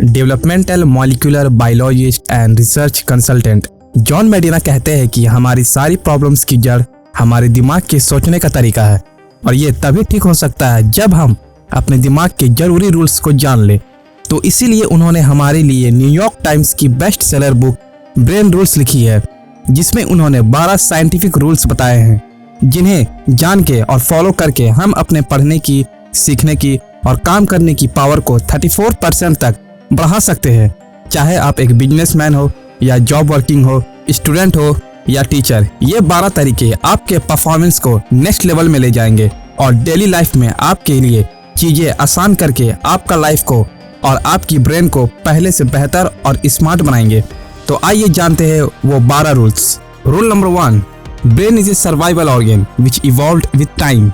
Developmental molecular biologist and research consultant John Medina कहते हैं कि हमारी सारी प्रॉब्लम्स की जड़ हमारे दिमाग के सोचने का तरीका है और ये तभी ठीक हो सकता है जब हम अपने दिमाग के जरूरी रूल्स को जान लें। तो इसीलिए उन्होंने हमारे लिए न्यूयॉर्क टाइम्स की best seller book brain rules लिखी है, जिसमें उन्होंने 12 साइंटिफिक रूल्स बताए हैं जिन्हें जान के और फॉलो करके हम अपने पढ़ने की, सीखने की और काम करने की पावर को 34% तक बढ़ा सकते हैं। चाहे आप एक बिजनेसमैन हो या जॉब वर्किंग हो, स्टूडेंट हो या टीचर, ये 12 तरीके आपके परफॉर्मेंस को नेक्स्ट लेवल में ले जाएंगे और डेली लाइफ में आपके लिए चीजें आसान करके आपका लाइफ को और आपकी ब्रेन को पहले से बेहतर और स्मार्ट बनाएंगे। तो आइए जानते हैं वो 12 rules. Rule number 1, brain is a survival organ which evolved with time.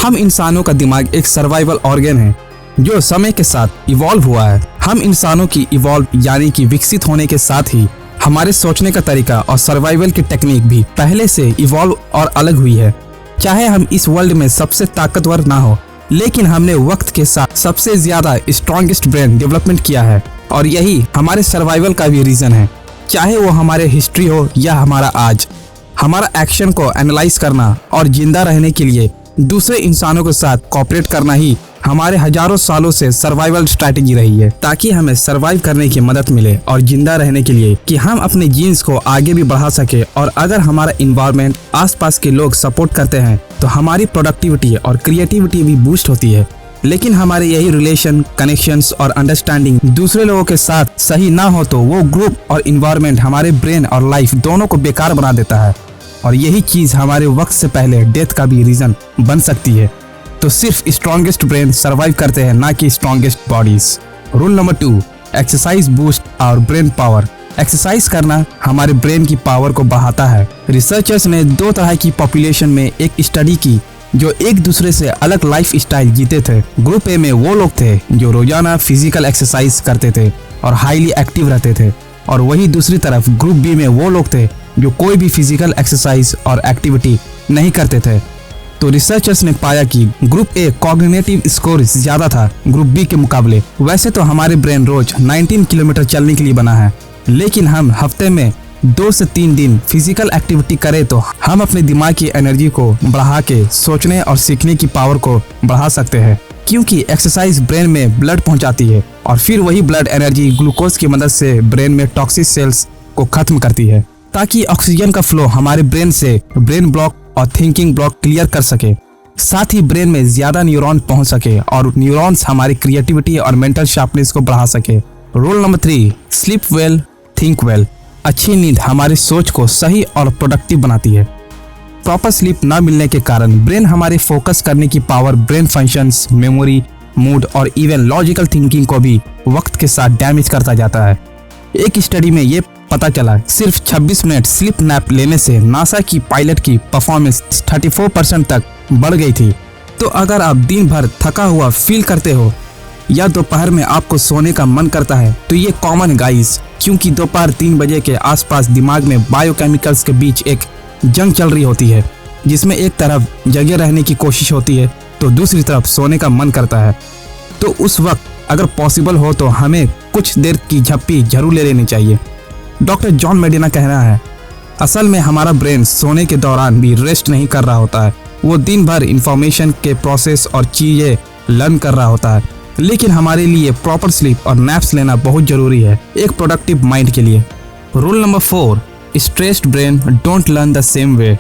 हम इंसानों का दिमाग एक सर्वाइवल ऑर्गन है जो समय के साथ इवॉल्व हुआ है। हम इंसानों की इवॉल्व यानी कि विकसित होने के साथ ही हमारे सोचने का तरीका और सर्वाइवल की टेक्निक भी पहले से इवॉल्व और अलग हुई है। चाहे हम इस वर्ल्ड में सबसे ताकतवर ना हो, लेकिन हमने वक्त के साथ सबसे ज्यादा स्ट्रॉन्गेस्ट ब्रेन डेवलपमेंट किया है और यही हमारे सर्वाइवल का भी रीजन है। चाहे वो हमारे हिस्ट्री हो या हमारा आज, हमारा एक्शन को एनालाइज करना और जिंदा रहने के लिए दूसरे इंसानों के साथ कोऑपरेट करना ही हमारे हजारों सालों से सर्वाइवल स्ट्रैटेजी रही है, ताकि हमें सर्वाइव करने की मदद मिले और जिंदा रहने के लिए कि हम अपने जीन्स को आगे भी बढ़ा सके। और अगर हमारा इन्वायरमेंट, आसपास के लोग सपोर्ट करते हैं तो हमारी प्रोडक्टिविटी और क्रिएटिविटी भी बूस्ट होती है। लेकिन हमारे यही रिलेशन, कनेक्शंस और अंडरस्टैंडिंग दूसरे लोगों के साथ सही ना हो तो वो ग्रुप और इन्वायरमेंट हमारे ब्रेन और लाइफ दोनों को बेकार बना देता है और यही चीज हमारे वक्त से पहले डेथ का भी रीजन बन सकती है। तो सिर्फ स्ट्रॉन्गेस्ट ब्रेन सर्वाइव करते हैं, ना कि strongest bodies. Rule number 2, exercise boost our brain power. Exercise करना हमारे ब्रेन की पावर को बढ़ाता है। रिसर्चर्स ने 2 तरह की पॉपुलेशन में एक स्टडी की जो एक दूसरे से अलग लाइफ स्टाइल जीते थे। ग्रुप ए में वो लोग थे जो रोजाना फिजिकल एक्सरसाइज करते थे और हाईली एक्टिव रहते थे, और वही दूसरी तरफ ग्रुप बी में वो लोग थे जो कोई भी फिजिकल एक्सरसाइज और एक्टिविटी नहीं करते थे। तो रिसर्चर्स ने पाया कि ग्रुप ए कॉग्निटिव स्कोर ज्यादा था ग्रुप बी के मुकाबले। वैसे तो हमारे ब्रेन रोज 19 किलोमीटर चलने के लिए बना है, लेकिन हम हफ्ते में 2 से 3 दिन फिजिकल एक्टिविटी करें तो हम अपने दिमाग की एनर्जी को बढ़ा के सोचने और सीखने की पावर को बढ़ा सकते हैं, क्योंकि एक्सरसाइज ब्रेन में ब्लड पहुंचाती है और फिर वही ब्लड एनर्जी ग्लूकोज की मदद से ब्रेन में टॉक्सिक सेल्स को खत्म करती है, ताकि ऑक्सीजन का फ्लो हमारे ब्रेन से ब्रेन ब्लॉक और थिंकिंग ब्लॉक क्लियर कर सके। साथ ही ब्रेन में ज्यादा न्यूरॉन पहुंच सके और न्यूरॉन्स हमारी क्रिएटिविटी और मेंटल शार्पनेस को बढ़ा सके। Rule number 3, sleep well, think well. अच्छी नींद हमारी सोच को सही और प्रोडक्टिव बनाती है। प्रॉपर स्लीप न मिलने के कारण ब्रेन हमारे फोकस करने की power, brain functions, memory, mood और इवन लॉजिकल थिंकिंग को भी वक्त के साथ डैमेज करता जाता है। एक स्टडी में ये पता चला सिर्फ 26 मिनट स्लीप नैप लेने से नासा की पायलट की परफॉर्मेंस 34% तक बढ़ गई थी। तो अगर आप दिन भर थका हुआ फील करते हो या दोपहर में आपको सोने का मन करता है तो ये कॉमन गाइस, क्योंकि दोपहर 3 बजे के आसपास दिमाग में बायोकेमिकल्स के बीच एक जंग चल रही होती है, जिसमें एक तरफ जगे रहने की कोशिश होती है तो दूसरी तरफ सोने का मन करता है। तो उस वक्त अगर पॉसिबल हो तो हमें कुछ देर की झप्पी जरूर ले लेनी चाहिए। डॉक्टर जॉन मेडिना कहना है, असल में हमारा ब्रेन सोने के दौरान भी रेस्ट नहीं कर रहा होता है, वो दिन भर इंफॉर्मेशन के प्रोसेस और चीजें लर्न कर रहा होता है। लेकिन हमारे लिए प्रॉपर स्लीप और नैप्स लेना बहुत जरूरी है एक प्रोडक्टिव माइंड के लिए। Rule number 4, stressed brain don't learn the same way.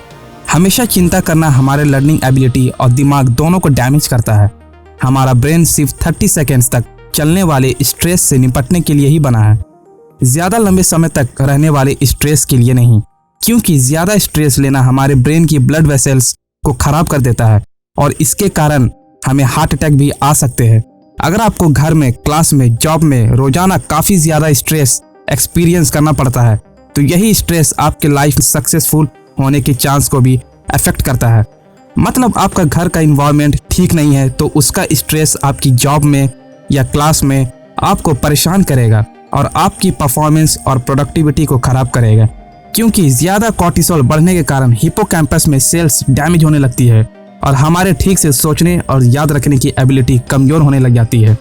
हमेशा चिंता करना हमारे लर्निंग एबिलिटी और दिमाग दोनों को डैमेज करता है। हमारा ब्रेन सिर्फ 30 सेकेंड्स तक चलने वाले स्ट्रेस से निपटने के लिए ही बना है, ज्यादा लंबे समय तक रहने वाले स्ट्रेस के लिए नहीं, क्योंकि ज्यादा स्ट्रेस लेना हमारे ब्रेन की ब्लड वेसल्स को खराब कर देता है और इसके कारण हमें हार्ट अटैक भी आ सकते हैं। अगर आपको घर में, क्लास में, जॉब में रोजाना काफी ज्यादा स्ट्रेस एक्सपीरियंस करना पड़ता है तो यही स्ट्रेस आपके लाइफ में सक्सेसफुल होने के चांस को भी अफेक्ट करता है। मतलब आपका घर का इन्वायरमेंट ठीक नहीं है तो उसका स्ट्रेस आपकी जॉब में या क्लास में आपको परेशान करेगा और आपकी परफॉर्मेंस और प्रोडक्टिविटी को खराब करेगा, क्योंकि ज्यादा कॉर्टिसोल बढ़ने के कारण हिपोकैम्पस में सेल्स डैमेज होने लगती है और हमारे ठीक से सोचने और याद रखने की एबिलिटी कमजोर होने लग जाती है।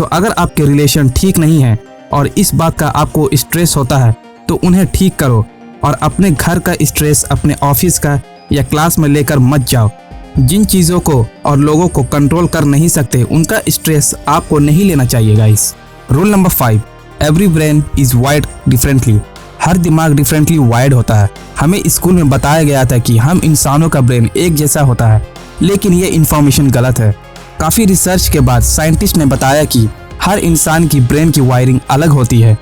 तो अगर आपके रिलेशन ठीक नहीं है और इस बात का आपको स्ट्रेस होता है तो उन्हें ठीक करो और अपने घर का स्ट्रेस अपने ऑफिस का या क्लास में लेकर मत जाओ। जिन चीज़ों को और लोगों को कंट्रोल कर नहीं सकते उनका स्ट्रेस आपको नहीं लेना चाहिए guys. Rule number 5, every brain is wired differently. हर दिमाग डिफरेंटली वायर्ड होता है। हमें स्कूल में बताया गया था कि हम इंसानों का ब्रेन एक जैसा होता है, लेकिन ये इन्फॉर्मेशन गलत है। काफ़ी रिसर्च के बाद साइंटिस्ट ने बताया कि हर इंसान की ब्रेन की वायरिंग अलग होती है।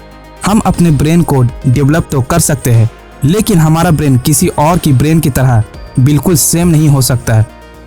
हम अपने ब्रेन को डेवलप तो कर सकते हैं, लेकिन हमारा ब्रेन किसी और की ब्रेन की तरह बिल्कुल सेम नहीं हो सकता है,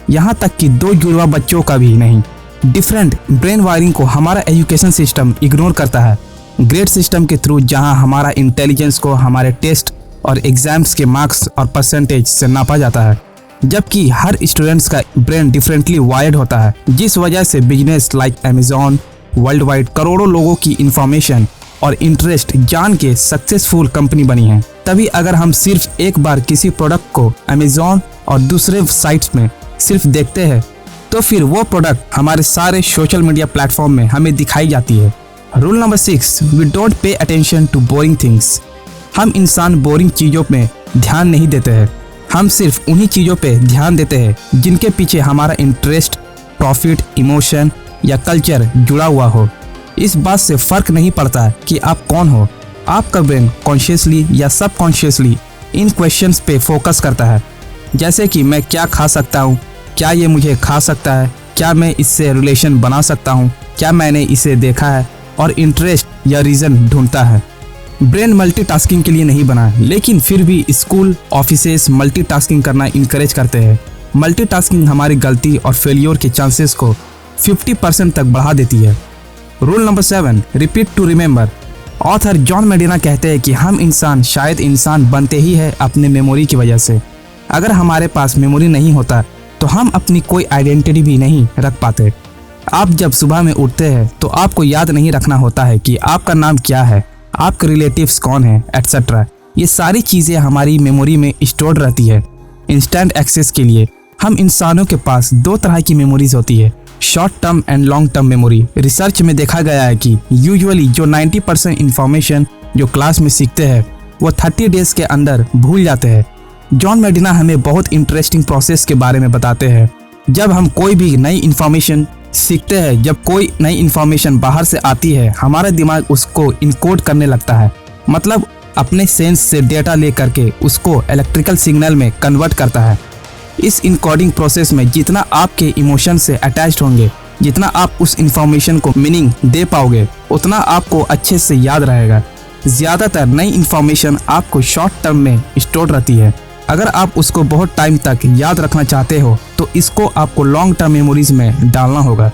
यहाँ तक कि 2 जुड़वा बच्चों का भी नहीं। डिफरेंट ब्रेन वायरिंग को हमारा एजुकेशन सिस्टम इग्नोर करता है। ग्रेड सिस्टम के थ्रू जहां हमारा इंटेलिजेंस को हमारे टेस्ट और एग्जाम्स के मार्क्स और परसेंटेज से नापा जाता है, जबकि हर स्टूडेंट्स का ब्रेन डिफरेंटली वायर्ड होता है, जिस वजह से business like Amazon world wide करोड़ों लोगों की इंफॉर्मेशन और इंटरेस्ट जान के सक्सेसफुल कंपनी बनी है। तभी अगर हम सिर्फ एक बार किसी प्रोडक्ट को अमेजॉन और दूसरे साइट्स में सिर्फ देखते हैं तो फिर वो प्रोडक्ट हमारे सारे सोशल मीडिया प्लेटफॉर्म में हमें दिखाई जाती है। Rule number 6, we don't pay attention to boring things. हम इंसान बोरिंग चीज़ों में ध्यान नहीं देते हैं। हम सिर्फ उन्हीं चीज़ों पे ध्यान देते हैं जिनके पीछे हमारा इंटरेस्ट, प्रॉफिट, इमोशन या कल्चर जुड़ा हुआ हो। इस बात से फ़र्क नहीं पड़ता कि आप कौन हो। आपका ब्रेन कॉन्शियसली या सबकॉन्शियसली इन क्वेश्चंस पे फोकस करता है, जैसे कि मैं क्या खा सकता हूँ, क्या ये मुझे खा सकता है, क्या मैं इससे रिलेशन बना सकता हूँ, क्या मैंने इसे देखा है, और इंटरेस्ट या रीज़न ढूंढता है। ब्रेन मल्टीटास्किंग के लिए नहीं बना, लेकिन फिर भी स्कूल, ऑफिसेस मल्टीटास्किंग करना इनकरेज करते हैं। मल्टीटास्किंग हमारी गलती और फेलियर के चांसेस को 50% तक बढ़ा देती है। Rule number 7, repeat to remember. Author John Medina कहते हैं कि हम इंसान शायद इंसान बनते ही है अपने मेमोरी की वजह से। अगर हमारे पास मेमोरी नहीं होता तो हम अपनी कोई आइडेंटिटी भी नहीं रख पाते। आप जब सुबह में उठते हैं तो आपको याद नहीं रखना होता है कि आपका नाम क्या है, आपके रिलेटिव्स कौन है, एटसेट्रा। ये सारी चीज़ें हमारी मेमोरी में स्टोर्ड रहती है। इंस्टेंट एक्सेस के लिए हम इंसानों के पास 2 तरह की मेमोरीज होती है, short term and long term memory. Research में देखा गया है कि यूजुअली जो 90% इंफॉर्मेशन जो क्लास में सीखते हैं वो 30 डेज के अंदर भूल जाते हैं। जॉन मेडिना हमें बहुत इंटरेस्टिंग प्रोसेस के बारे में बताते हैं। जब हम कोई भी नई इंफॉर्मेशन सीखते हैं, जब कोई नई इंफॉर्मेशन बाहर से आती है, हमारा दिमाग उसको इनकोड करने लगता है, मतलब अपने सेंस से डेटा ले करके उसको इलेक्ट्रिकल सिग्नल में कन्वर्ट करता है। इस इनकोडिंग प्रोसेस में जितना आपके इमोशन से अटैच्ड होंगे, जितना आप उस इंफॉर्मेशन को मीनिंग दे पाओगे, उतना आपको अच्छे से याद रहेगा। ज़्यादातर नई इंफॉर्मेशन आपको शॉर्ट टर्म में स्टोर रहती है। अगर आप उसको बहुत टाइम तक याद रखना चाहते हो तो इसको आपको लॉन्ग टर्म मेमोरीज में डालना होगा।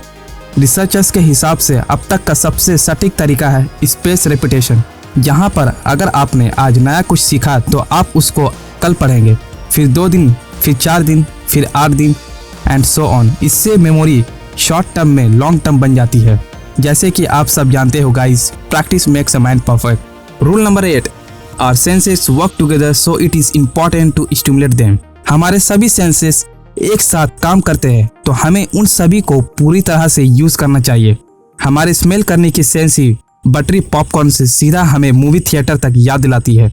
रिसर्चर्स के हिसाब से अब तक का सबसे सटीक तरीका है स्पेस रेपिटेशन, जहाँ पर अगर आपने आज नया कुछ सीखा तो आप उसको कल पढ़ेंगे, फिर 2 दिन, फिर 4 दिन, फिर 8 दिन एंड सो ऑन। इससे मेमोरी शॉर्ट टर्म में लॉन्ग टर्म बन जाती है। जैसे कि आप सब जानते हो guys, practice makes a mind perfect. Rule number 8, our senses work together so it is important to stimulate them. हमारे सभी सेंसेस एक साथ काम करते हैं तो हमें उन सभी को पूरी तरह से यूज करना चाहिए। हमारे स्मेल करने की सेंस ही बटरी पॉपकॉर्न से सीधा हमें मूवी थिएटर तक याद दिलाती है,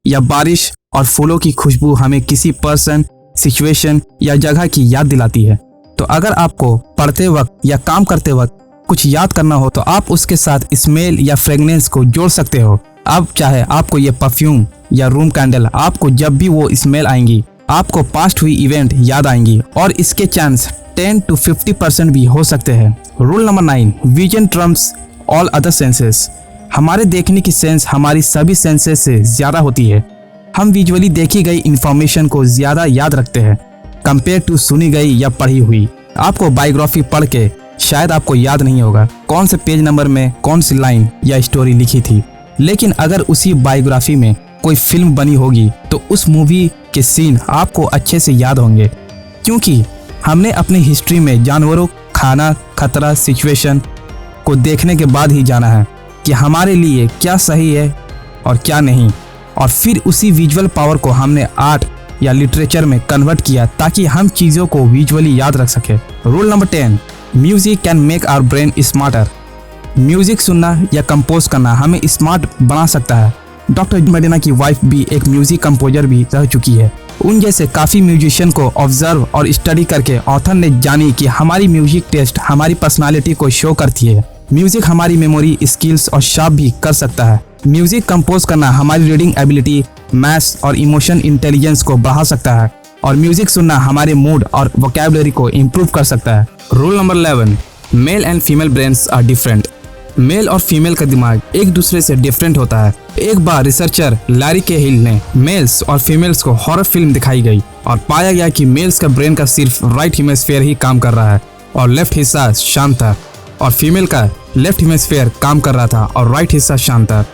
या बारिश और फूलों की खुशबू हमें किसी पर्सन, सिचुएशन या जगह की याद दिलाती है। तो अगर आपको पढ़ते वक्त या काम करते वक्त कुछ याद करना हो तो आप उसके साथ स्मेल या फ्रेगनेंस को जोड़ सकते हो। अब चाहे आपको ये परफ्यूम या रूम कैंडल, आपको जब भी वो स्मेल आएंगी आपको पास्ट हुई इवेंट याद आएंगी, और इसके चांस 10 to 50% भी हो सकते हैं। Rule number 9, vision Trump's all other senses. हमारे देखने की सेंस हमारी सभी सेंसेस से ज़्यादा होती है। हम विजुअली देखी गई इंफॉर्मेशन को ज़्यादा याद रखते हैं कंपेयर टू सुनी गई या पढ़ी हुई। आपको बायोग्राफी पढ़ के शायद आपको याद नहीं होगा कौन से पेज नंबर में कौन सी लाइन या स्टोरी लिखी थी, लेकिन अगर उसी बायोग्राफी में कोई फिल्म बनी होगी तो उस मूवी के सीन आपको अच्छे से याद होंगे, क्योंकि हमने अपनी हिस्ट्री में जानवरों, खाना, खतरा, सिचुएशन को देखने के बाद ही जाना है कि हमारे लिए क्या सही है और क्या नहीं, और फिर उसी विजुअल पावर को हमने आर्ट या लिटरेचर में कन्वर्ट किया ताकि हम चीज़ों को विजुअली याद रख सके। Rule number 10, music can make our brain smarter. Music सुनना या कंपोज करना हमें स्मार्ट बना सकता है। डॉक्टर मेडिना की वाइफ भी एक म्यूजिक कंपोजर भी रह चुकी है। उन जैसे काफ़ी म्यूजिशियन को ऑब्जर्व और स्टडी करके ऑथर ने जानी कि हमारी म्यूजिक टेस्ट हमारी पर्सनालिटी को शो करती है। म्यूजिक हमारी मेमोरी स्किल्स और शार्प भी कर सकता है। म्यूजिक कंपोज करना हमारी रीडिंग एबिलिटी, मैथ्स और इमोशन इंटेलिजेंस को बढ़ा सकता है और म्यूजिक सुनना हमारे मूड और वोकैबुलरी को इम्प्रूव कर सकता है। Rule number 11, male and female brains are different. Male और फीमेल का दिमाग एक दूसरे से डिफरेंट होता है। एक बार रिसर्चर लैरी केहिल ने मेल्स और फीमेल्स को हॉरर फिल्म दिखाई गई और पाया गया कि मेल्स का ब्रेन का सिर्फ राइट हेमिस्फीयर ही काम कर रहा है और लेफ्ट हिस्सा शांत था, और फीमेल का लेफ्ट हेमिस्फीयर काम कर रहा था और राइट हिस्सा शांत था,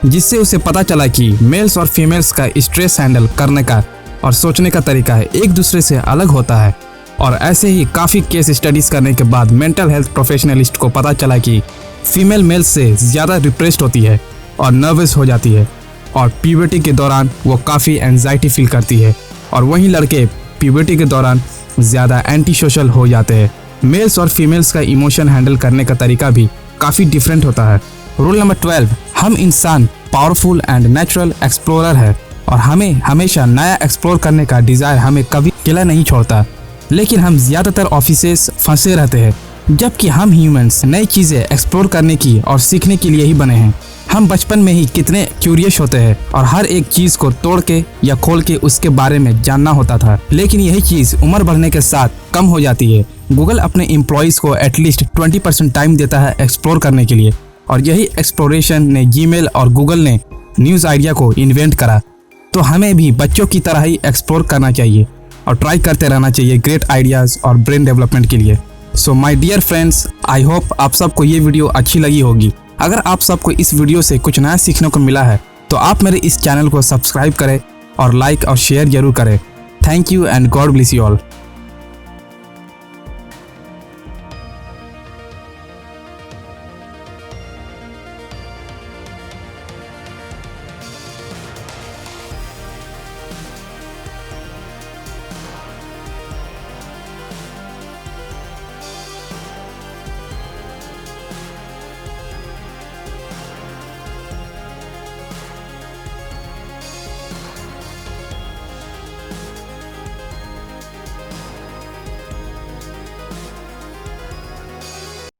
जिससे उसे पता चला कि मेल्स और फीमेल्स का स्ट्रेस हैंडल करने का और सोचने का तरीका है एक दूसरे से अलग होता है। और ऐसे ही काफ़ी केस स्टडीज करने के बाद मेंटल हेल्थ प्रोफेशनलिस्ट को पता चला कि फीमेल मेल्स से ज़्यादा डिप्रेस्ड होती है और नर्वस हो जाती है, और प्यूबर्टी के दौरान वो काफ़ी एंजाइटी फील करती है, और वहीं लड़के प्यूबर्टी के दौरान ज़्यादा एंटी सोशल हो जाते हैं। मेल्स और फीमेल्स का इमोशन हैंडल करने का तरीका भी काफ़ी डिफरेंट होता है। रूल नंबर 12, हम इंसान पावरफुल एंड नेचुरल एक्सप्लोरर है और हमें हमेशा नया एक्सप्लोर करने का डिज़ायर हमें कभी अकेला नहीं छोड़ता। लेकिन हम ज़्यादातर ऑफिसेस फंसे रहते हैं, जबकि हम ह्यूमंस नई चीज़ें एक्सप्लोर करने की और सीखने के लिए ही बने हैं। हम बचपन में ही कितने क्यूरियस होते हैं और हर एक चीज़ को तोड़ के या खोल के उसके बारे में जानना होता था। लेकिन यही चीज़ उम्र बढ़ने के साथ कम हो जाती है। गूगल अपने एम्प्लॉयज़ को एटलीस्ट 20% टाइम देता है एक्सप्लोर करने के लिए, और यही एक्सप्लोरेशन ने जीमेल और गूगल ने न्यूज़ आइडिया को इन्वेंट करा। तो हमें भी बच्चों की तरह ही एक्सप्लोर करना चाहिए और ट्राई करते रहना चाहिए ग्रेट आइडियाज़ और ब्रेन डेवलपमेंट के लिए। So my dear friends, I hope आप सबको ये वीडियो अच्छी लगी होगी। अगर आप सबको इस वीडियो से कुछ नया सीखने को मिला है तो आप मेरे इस चैनल को सब्सक्राइब करें और लाइक और शेयर जरूर करें। Thank you and God bless you all.